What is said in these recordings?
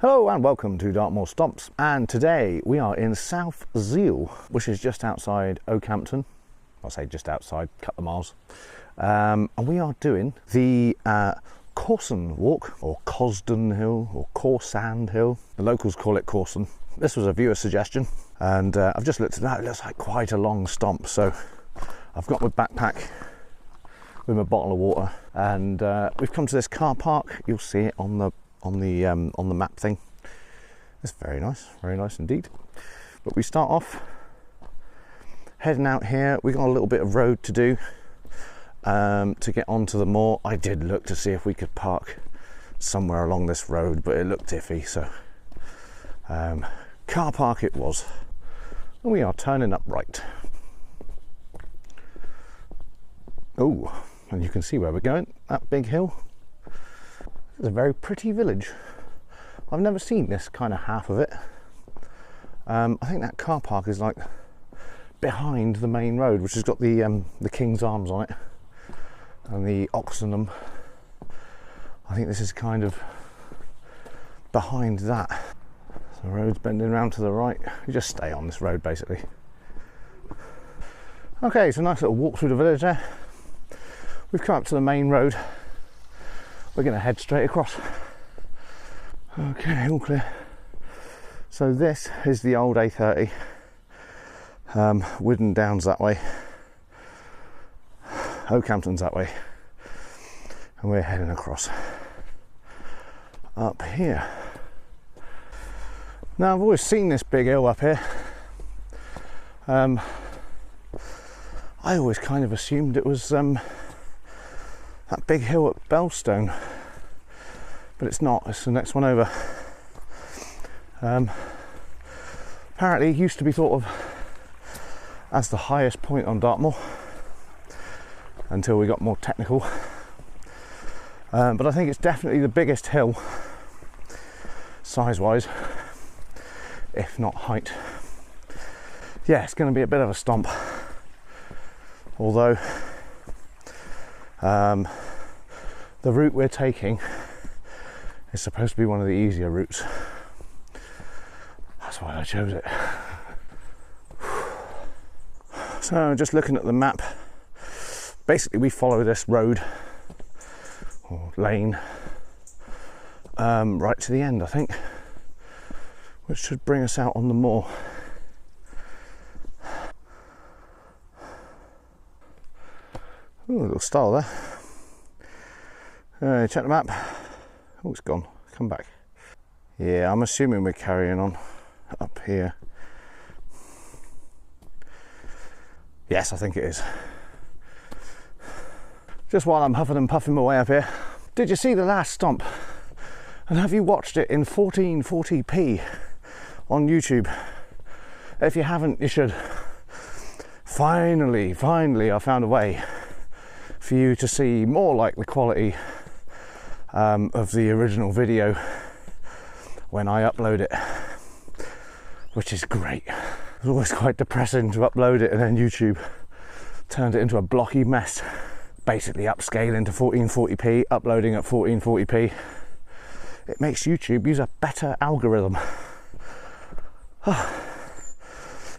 Hello and welcome to Dartmoor Stomps, and today we are in South Zeal, which is just outside Oakhampton. I'll say just outside, couple of miles. And we are doing the Cosdon walk, or Cosdon Hill, or Corsand Hill. The locals call it Cosdon. This was a viewer suggestion, and I've just looked at that. It looks like quite a long stomp, so I've got my backpack with my bottle of water, and we've come to this car park. You'll see it on the map thing. It's very nice indeed. But we start off heading out here. We got a little bit of road to do to get onto the moor. I did look to see if we could park somewhere along this road, but it looked iffy, so car park it was. And we are turning up right. Oh, and you can see where we're going, that big hill. It's a very pretty village. I've never seen this kind of half of it. I think that car park is like behind the main road, which has got the King's Arms on it and the Oxenham. I think this is kind of behind that. So the road's bending around to the right. You just stay on this road basically. Okay, so nice little walk through the village there. We've come up to the main road. We're going to head straight across. Okay, all clear. So this is the old A30. Widden Downs that way. Oakhampton's that way. And we're heading across. Up here. Now I've always seen this big hill up here. I always kind of assumed it was that big hill at Bellstone, but it's not. It's the next one over. Apparently it used to be thought of as the highest point on Dartmoor until we got more technical, but I think it's definitely the biggest hill size wise, if not height. Yeah, it's going to be a bit of a stomp, although the route we're taking is supposed to be one of the easier routes. That's why I chose it. So just looking at the map, basically we follow this road or lane right to the end, I think, which should bring us out on the moor. Ooh, a little style there. Check the map. Oh, it's gone. Come back. Yeah, I'm assuming we're carrying on up here. Yes, I think it is. Just while I'm huffing and puffing my way up here, did you see the last stomp? And have you watched it in 1440p on YouTube? If you haven't, you should. Finally, I found a way for you to see more like the quality of the original video when I upload it, which is great. It was always quite depressing to upload it and then YouTube turned it into a blocky mess. Basically upscaling to 1440p, uploading at 1440p. It makes YouTube use a better algorithm,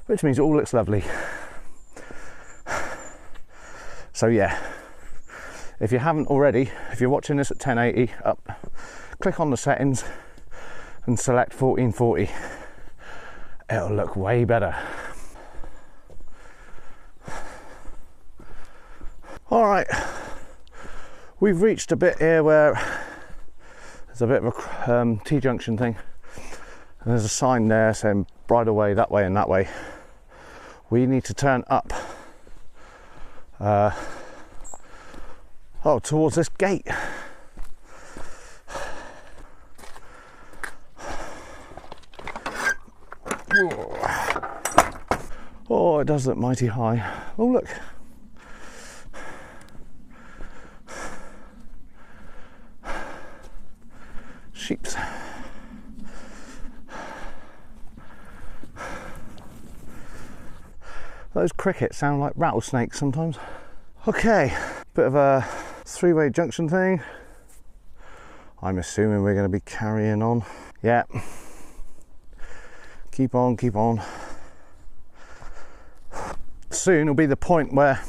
which means it all looks lovely. So yeah, if you haven't already, if you're watching this at 1080 up, click on the settings and select 1440. It'll look way better. All right, we've reached a bit here where there's a bit of a T-junction thing. And there's a sign there saying bridle way that way and that way. We need to turn up. Towards this gate. Oh, it does look mighty high. Oh, look. Sheeps. Those crickets sound like rattlesnakes sometimes. Okay, bit of a three-way junction thing. I'm assuming we're going to be carrying on. Yeah. Keep on, keep on. Soon will be the point where,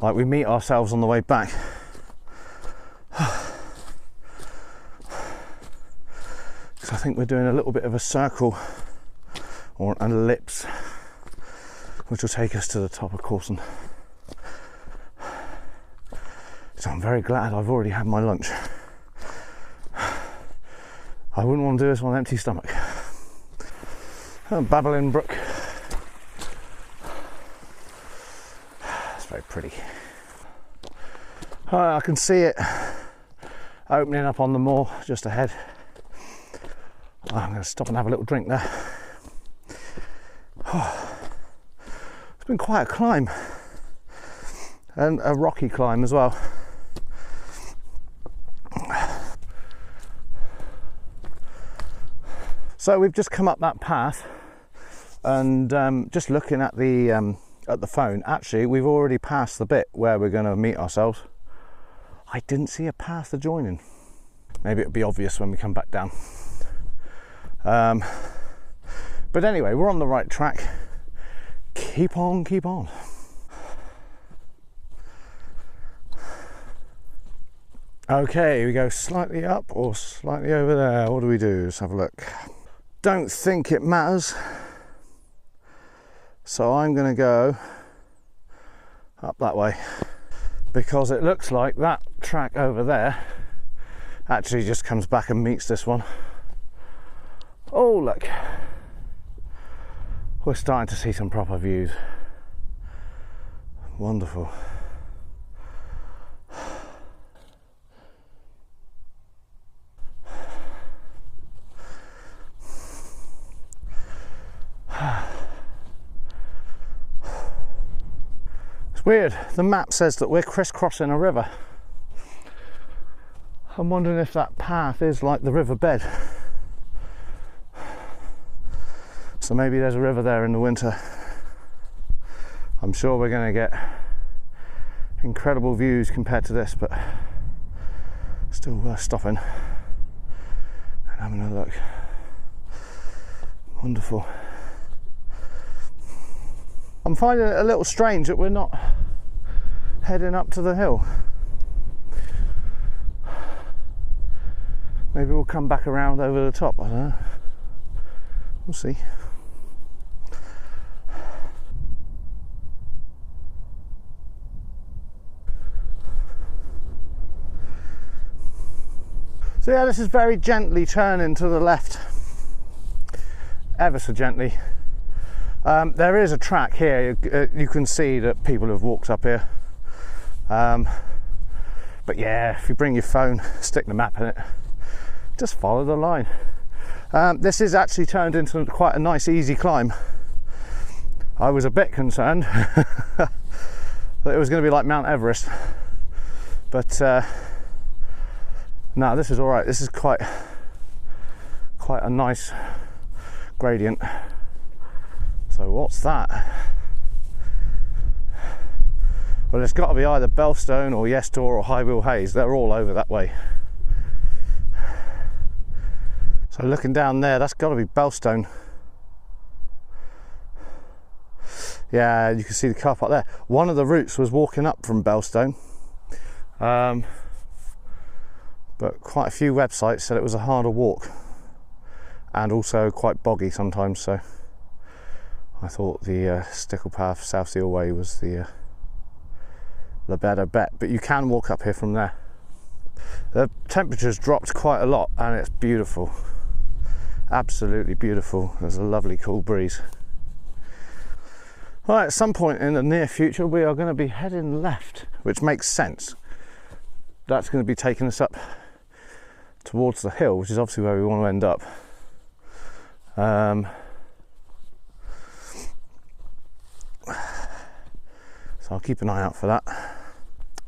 like, we meet ourselves on the way back. Because I think we're doing a little bit of a circle or an ellipse, which will take us to the top of Cosdon. So I'm very glad I've already had my lunch. I wouldn't want to do this on an empty stomach. Babbling Brook. It's very pretty. I can see it opening up on the moor just ahead. I'm going to stop and have a little drink there. It's been quite a climb, and a rocky climb as well. So we've just come up that path, and just looking at the phone, actually we've already passed the bit where we're going to meet ourselves. I didn't see a path adjoining. Maybe it'll be obvious when we come back down. But anyway, we're on the right track. Keep on, keep on. Okay, we go slightly up or slightly over there. What do we do? Let's have a look. Don't think it matters. So I'm going to go up that way, because it looks like that track over there actually just comes back and meets this one. Oh, look. We're starting to see some proper views. Wonderful. It's weird, the map says that we're crisscrossing a river. I'm wondering if that path is like the riverbed. So maybe there's a river there in the winter. I'm sure we're going to get incredible views compared to this, but still worth stopping and having a look. Wonderful. I'm finding it a little strange that we're not heading up to the hill. Maybe we'll come back around over the top, I don't know. We'll see. So yeah, this is very gently turning to the left, ever so gently. There is a track here. You can see that people have walked up here. But yeah, if you bring your phone, stick the map in it, just follow the line. This is actually turned into quite a nice easy climb. I was a bit concerned that it was going to be like Mount Everest, but no, this is all right. This is quite a nice gradient. So what's that? Well, it's got to be either Belstone or Yestor or High Wheel Hayes. They're all over that way. So looking down there, that's got to be Belstone. Yeah, you can see the car park there. One of the routes was walking up from Belstone, but quite a few websites said it was a harder walk and also quite boggy sometimes, so I thought the Stickle Path South Seal Way was the better bet, but you can walk up here from there. The temperature's dropped quite a lot and it's beautiful, absolutely beautiful. There's a lovely cool breeze. All right, at some point in the near future we are going to be heading left, which makes sense. That's going to be taking us up towards the hill, which is obviously where we want to end up. So I'll keep an eye out for that.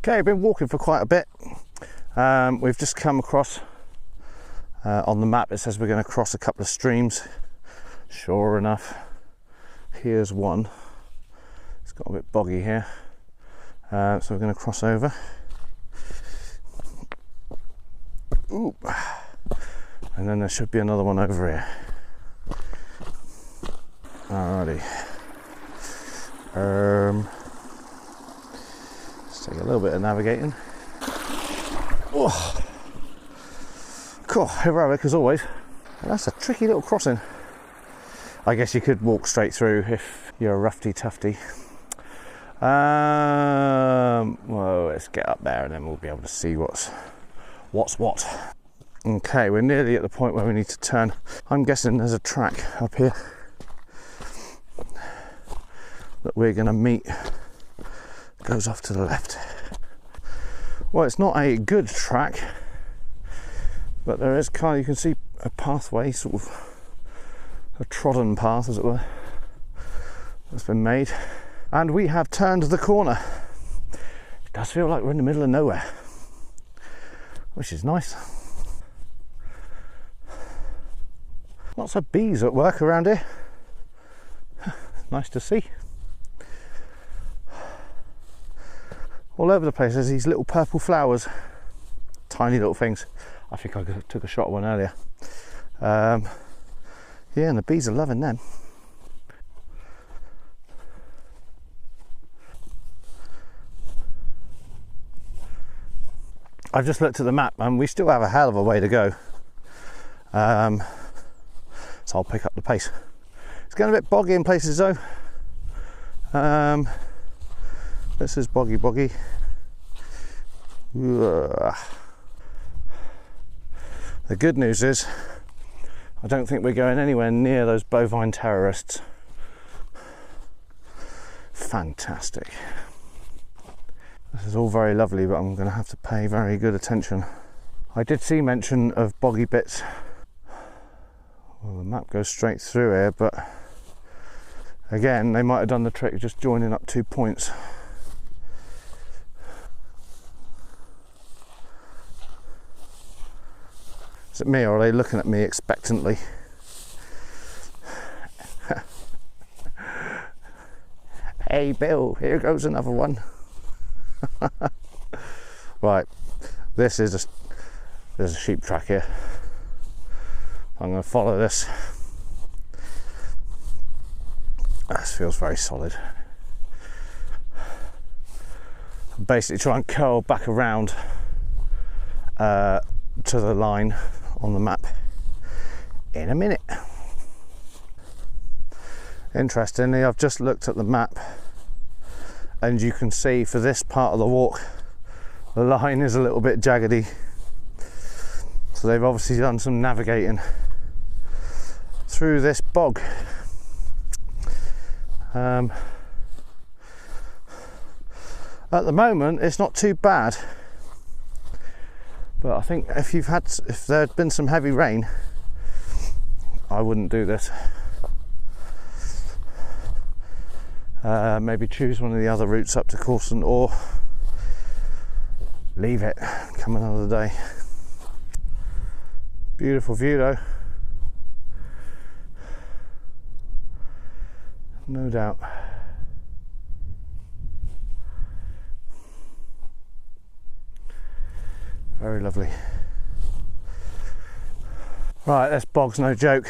Okay, I've been walking for quite a bit. We've just come across, on the map it says we're going to cross a couple of streams. Sure enough, here's one. It's got a bit boggy here, so we're going to cross over. Ooh. And then there should be another one over here. Alrighty. Let's take a little bit of navigating. Oh, cool, heroic as always. And that's a tricky little crossing. I guess you could walk straight through if you're a roughy tufty. Well, let's get up there and then we'll be able to see what's what. Okay, we're nearly at the point where we need to turn. I'm guessing there's a track up here that we're going to meet. Goes off to the left. Well, it's not a good track, but there is kind of, you can see a pathway, sort of a trodden path as it were, that's been made. And we have turned the corner. It does feel like we're in the middle of nowhere, which is nice. Lots of bees at work around here. Nice to see. All over the place there's these little purple flowers, tiny little things. I think I took a shot of one earlier. Yeah, and the bees are loving them. I've just looked at the map and we still have a hell of a way to go. So I'll pick up the pace. It's getting a bit boggy in places though. This is boggy. Ugh. The good news is I don't think we're going anywhere near those bovine terrorists. Fantastic. This is all very lovely, but I'm going to have to pay very good attention. I did see mention of boggy bits. Well, the map goes straight through here, but again, they might have done the trick of just joining up 2 points. Is it me, or are they looking at me expectantly? Hey Bill, here goes another one. Right, there's a sheep track here. I'm going to follow this. This feels very solid. Basically try and curl back around to the line on the map in a minute. Interestingly, I've just looked at the map and you can see for this part of the walk the line is a little bit jaggedy, so they've obviously done some navigating through this bog. At the moment it's not too bad, but I think if there had been some heavy rain, I wouldn't do this. Maybe choose one of the other routes up to Cosdon, or leave it, come another day. Beautiful view though, no doubt. Very lovely. Right, this bog's no joke.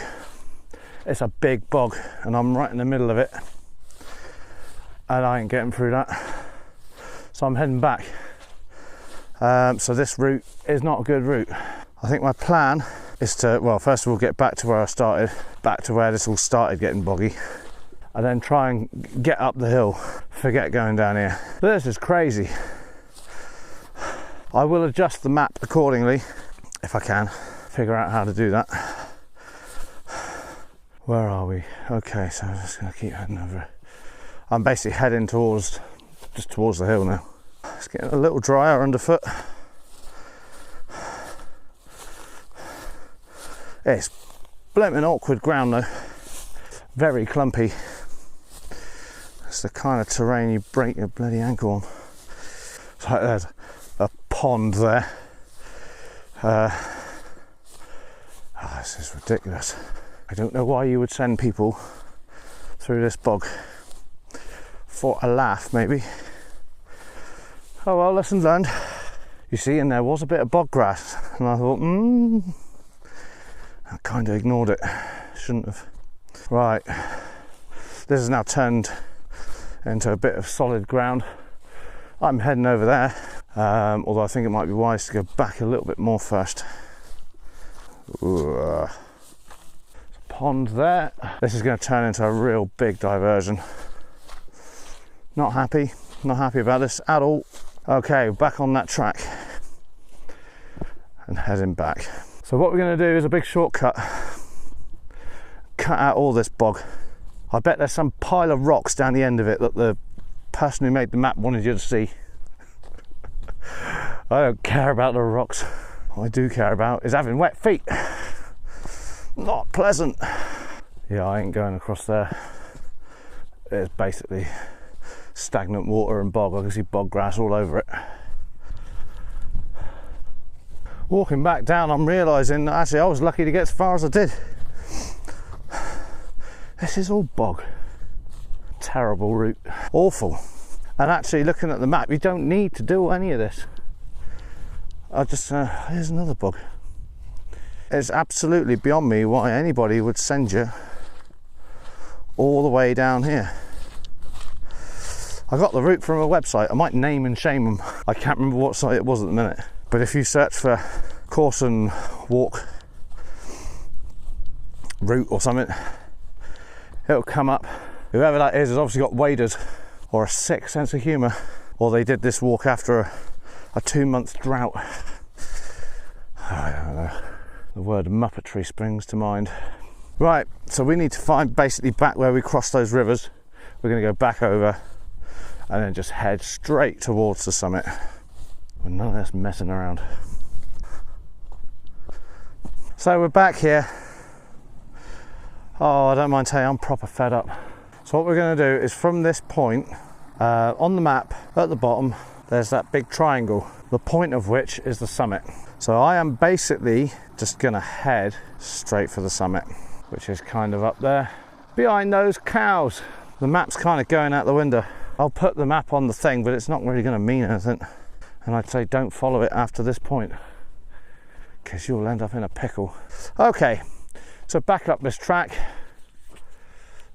It's a big bog and I'm right in the middle of it, and I ain't getting through that, so I'm heading back. So this route is not a good route. I think my plan is to, well, first of all get back to where I started, back to where this all started getting boggy, and then try and get up the hill. Forget going down here. But this is crazy. I will adjust the map accordingly if I can figure out how to do that. Where are we? Okay, so I'm just going to keep heading over. I'm basically heading towards the hill now. It's getting a little drier underfoot. It's blimmin' awkward ground though. Very clumpy. It's the kind of terrain you break your bloody ankle on. It's like there's a pond there. This is ridiculous. I don't know why you would send people through this bog. For a laugh, maybe. Oh well, lesson learned. You see, and there was a bit of bog grass, and I thought, kind of ignored it. Shouldn't have. Right, this has now turned into a bit of solid ground. I'm heading over there, although I think it might be wise to go back a little bit more first. Ooh, pond there. This is going to turn into a real big diversion. Not happy about this at all. Okay, back on that track and heading back. So what we're going to do is a big shortcut. Cut out all this bog. I bet there's some pile of rocks down the end of it that the person who made the map wanted you to see. I don't care about the rocks. What I do care about is having wet feet. Not pleasant. Yeah, I ain't going across there. It's basically stagnant water and bog. I can see bog grass all over it. Walking back down, I'm realising actually I was lucky to get as far as I did. This is all bog. Terrible route. Awful. And actually, looking at the map, you don't need to do any of this. I just, here's another bog. It's absolutely beyond me why anybody would send you all the way down here. I got the route from a website. I might name and shame them. I can't remember what site it was at the minute. But if you search for Cosdon walk route or something, it'll come up. Whoever that is has obviously got waders or a sick sense of humour, or they did this walk after a 2-month drought. I don't know. The word muppetry springs to mind. Right, so we need to find basically back where we crossed those rivers. We're going to go back over and then just head straight towards the summit with none of this messing around. So we're back here. Oh, I don't mind telling you, I'm proper fed up. So what we're going to do is from this point, on the map at the bottom, there's that big triangle, the point of which is the summit. So I am basically just going to head straight for the summit, which is kind of up there behind those cows. The map's kind of going out the window. I'll put the map on the thing, but it's not really going to mean anything. And I'd say don't follow it after this point, because you'll end up in a pickle. Okay, so back up this track,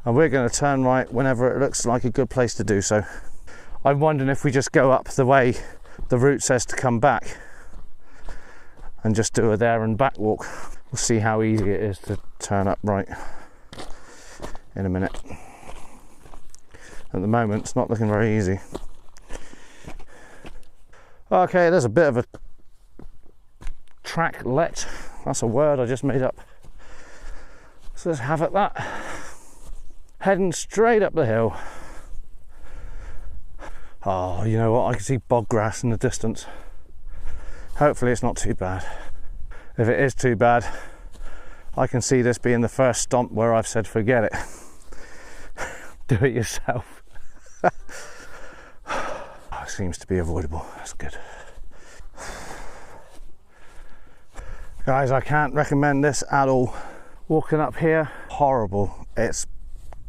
and we're going to turn right whenever it looks like a good place to do so. I'm wondering if we just go up the way the route says to come back and just do a there and back walk. We'll see how easy it is to turn up right in a minute. At the moment, it's not looking very easy. Okay, there's a bit of a tracklet. That's a word I just made up. So let's have at that. Heading straight up the hill. Oh, you know what? I can see bog grass in the distance. Hopefully it's not too bad. If it is too bad, I can see this being the first stomp where I've said forget it. Do it yourself. Oh, seems to be avoidable. That's good. Guys, I can't recommend this at all. Walking up here, horrible. It's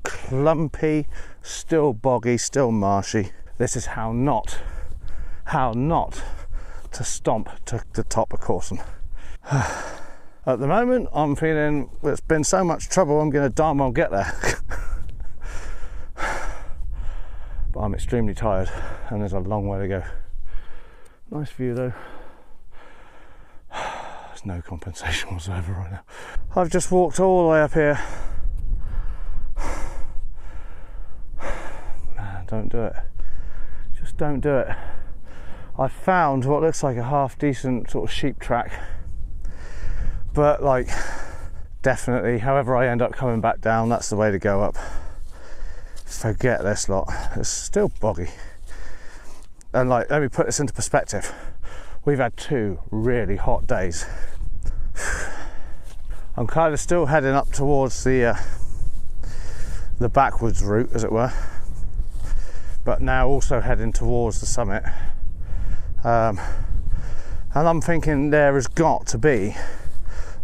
clumpy, still boggy, still marshy. This is how not to stomp to the top of Cosdon. At the moment, I'm feeling it's been so much trouble, I'm going to darn well get there. But I'm extremely tired and there's a long way to go. Nice view though. There's no compensation whatsoever right now. I've just walked all the way up here. Man, don't do it. Just don't do it. I found what looks like a half decent sort of sheep track, but like definitely however I end up coming back down, that's the way to go up. Forget this lot. It's still boggy. And like, let me put this into perspective. We've had 2 really hot days. I'm kind of still heading up towards the backwards route, as it were, but now also heading towards the summit. And I'm thinking there has got to be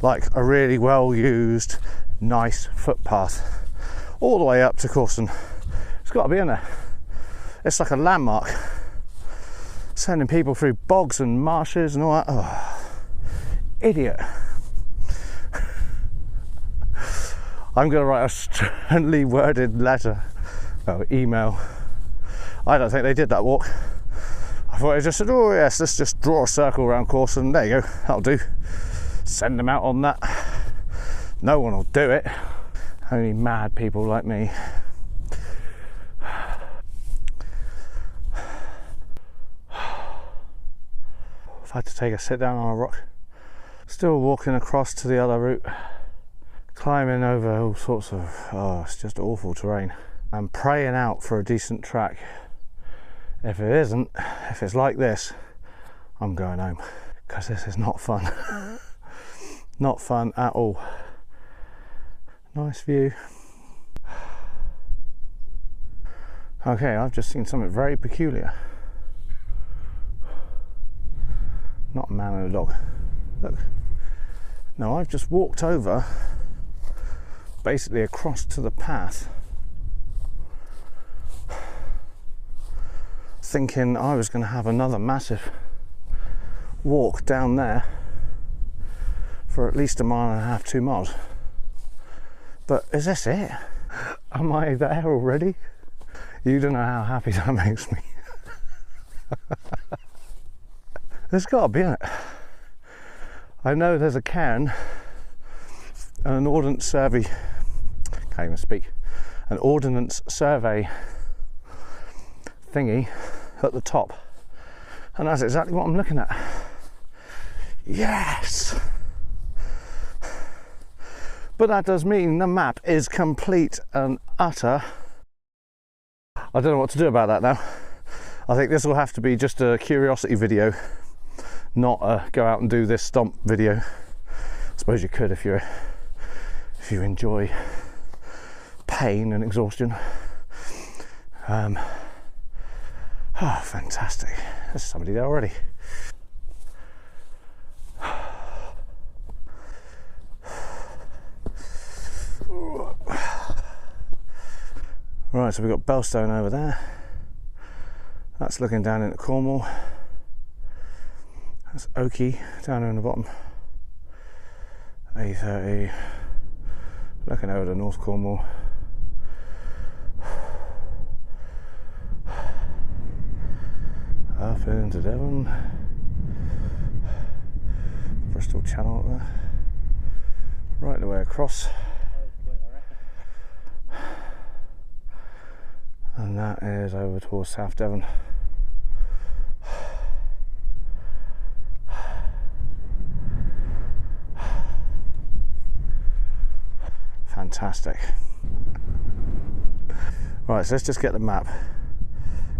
like a really well used, nice footpath all the way up to Cosdon. It's got to be in there. It's like a landmark, sending people through bogs and marshes and all that. Oh, idiot. I'm going to write a sternly worded letter, or email. I don't think they did that walk. I thought they just said, oh yes, let's just draw a circle around Cosdon. There you go, that'll do. Send them out on that. No one will do it. Only mad people like me. I've had to take a sit down on a rock. Still walking across to the other route. Climbing over all sorts of, it's just awful terrain. I'm praying out for a decent track. If it isn't, if it's like this, I'm going home. Because this is not fun. Not fun at all. Nice view. Okay, I've just seen something very peculiar. Not a man and a dog. Look. Now I've just walked over, basically across to the path, thinking I was going to have another massive walk down there for at least 1.5 miles, 2 miles. But is this it? Am I there already? You don't know how happy that makes me. There's got to be in it. I know there's a cairn and an ordnance survey. Can't even speak. An ordnance survey thingy at the top, and that's exactly what I'm looking at. Yes. But that does mean the map is complete and utter. I don't know what to do about that now. I think this will have to be just a curiosity video, not a go out and do this stomp video. I suppose you could if you enjoy pain and exhaustion. Oh, fantastic. There's somebody there already. Right, so we've got Bellstone over there. That's looking down into Cornwall. That's Oakey down there in the bottom. A30. Looking over to North Cornwall. Up into Devon. Bristol Channel up there. Right the way across. And that is over towards South Devon. Fantastic. Right, so let's just get the map.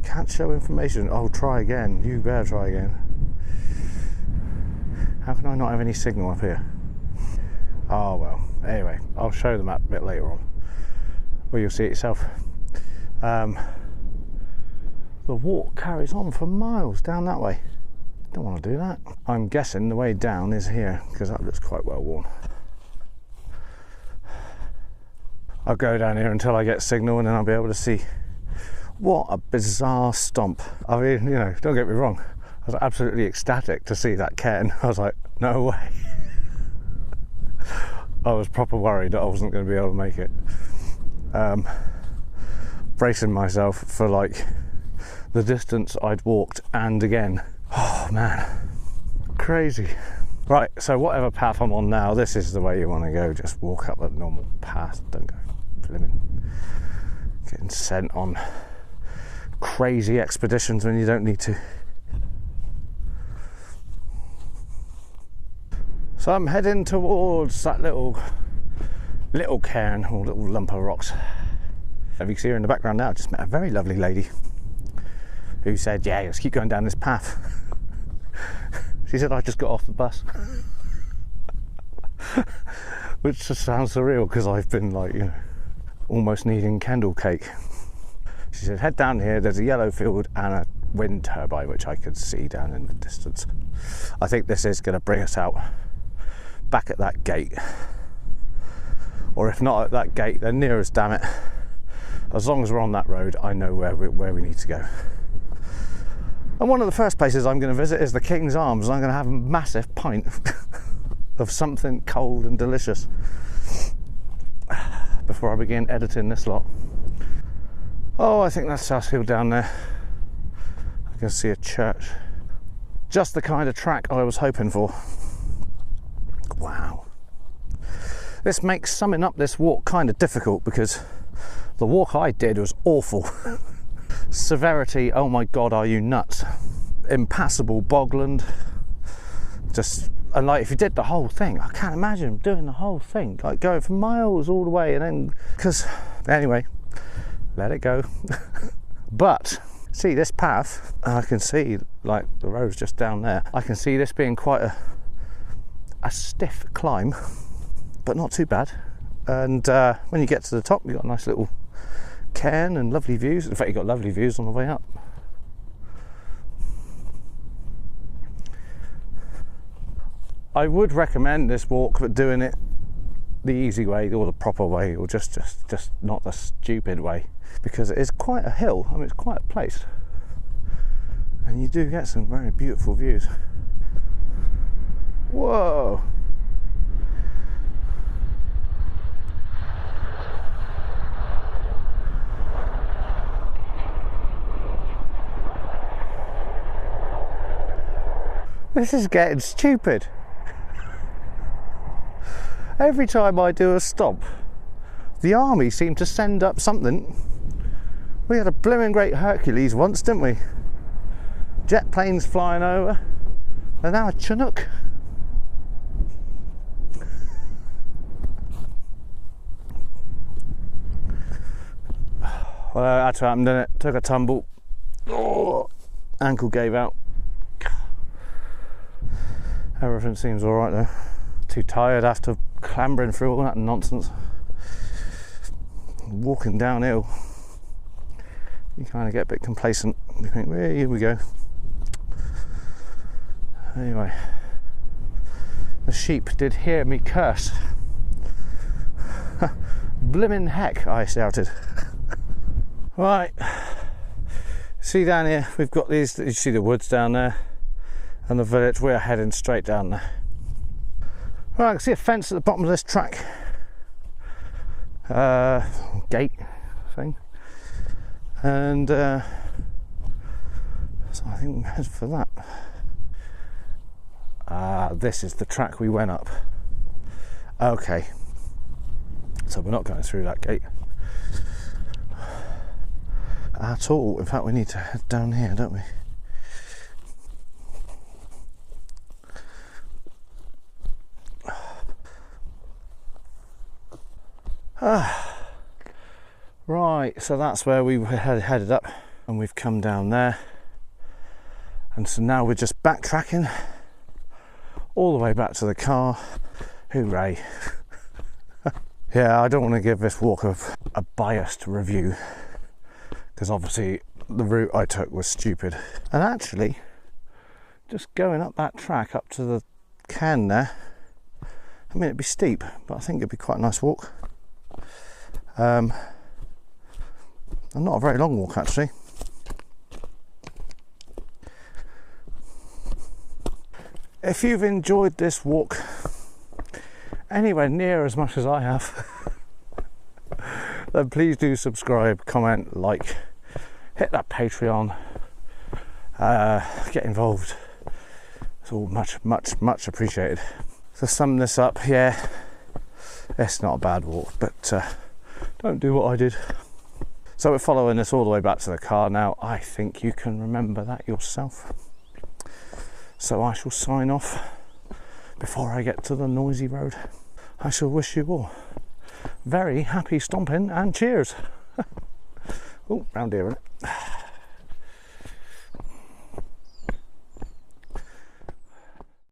Can't show information. Oh, try again. You better try again. How can I not have any signal up here? Oh well. Anyway, I'll show the map a bit later on. Well, you'll see it yourself. The walk carries on for miles down that way. Don't want to do that. I'm guessing the way down is here because that looks quite well worn. I'll go down here until I get signal and then I'll be able to see. What a bizarre stomp. I mean, you know, don't get me wrong. I was absolutely ecstatic to see that cairn. I was like, no way. I was proper worried that I wasn't going to be able to make it. Bracing myself for like the distance I'd walked and again. Oh man, crazy. Right, so whatever path I'm on now, this is the way you want to go. Just walk up a normal path. Don't go flimming getting sent on crazy expeditions when you don't need to. So I'm heading towards that little cairn or little lump of rocks. If you can see her in the background now, I just met a very lovely lady who said, yeah, let's keep going down this path. She said, I just got off the bus. Which just sounds surreal because I've been like, you know, almost needing candle cake. She said, head down here, there's a yellow field and a wind turbine, which I could see down in the distance. I think this is going to bring us out back at that gate. Or if not at that gate, then near us, damn it. As long as we're on that road, I know where we need to go. And one of the first places I'm going to visit is the King's Arms, and I'm going to have a massive pint of something cold and delicious. before I begin editing this lot. Oh, I think that's South Hill down there. I can see a church. Just the kind of track I was hoping for. Wow. This makes summing up this walk kind of difficult because the walk I did was awful. Severity, oh my god, are you nuts? Impassable bogland. Just, and like if you did the whole thing, I can't imagine doing the whole thing, like going for miles all the way and then, because, anyway, let it go. But, see this path, I can see, like the road's just down there, I can see this being quite a stiff climb, but not too bad. And when you get to the top, you've got a nice little cairn and lovely views. In fact, you've got lovely views on the way up. I would recommend this walk, but doing it the easy way or the proper way, or just not the stupid way, because it is quite a hill. I mean, it's quite a place, and you do get some very beautiful views. Whoa! This is getting stupid. Every time I do a stomp, the army seem to send up something. We had a blooming great Hercules once, didn't we? Jet planes flying over, and now a Chinook. Well, that's what happened, didn't it? Took a tumble. Oh, ankle gave out. Everything seems alright though. Too tired after clambering through all that nonsense. Walking downhill, you kind of get a bit complacent. You think, well, here we go. Anyway, the sheep did hear me curse. Blimmin' heck, I shouted. Right, see down here, we've got these, you see the woods down there and the village. We're heading straight down there. Right, I can see a fence at the bottom of this track. Gate thing. And so I think we'll head for that. This is the track we went up. Okay. So we're not going through that gate at all. In fact, we need to head down here, don't we? Right, so that's where we headed up, and we've come down there, and so now we're just backtracking all the way back to the car. Hooray. Yeah, I don't want to give this walk a biased review, because obviously the route I took was stupid, and actually just going up that track up to the cairn there, I mean, it'd be steep, but I think it'd be quite a nice walk. And not a very long walk actually. If you've enjoyed this walk anywhere near as much as I have, then please do subscribe, comment, like, hit that Patreon, get involved. It's all much appreciated. To sum this up, yeah, it's not a bad walk, but don't do what I did. So we're following this all the way back to the car now. I think you can remember that yourself. So I shall sign off before I get to the noisy road. I shall wish you all very happy stomping and cheers. Oh, round here, isn't it?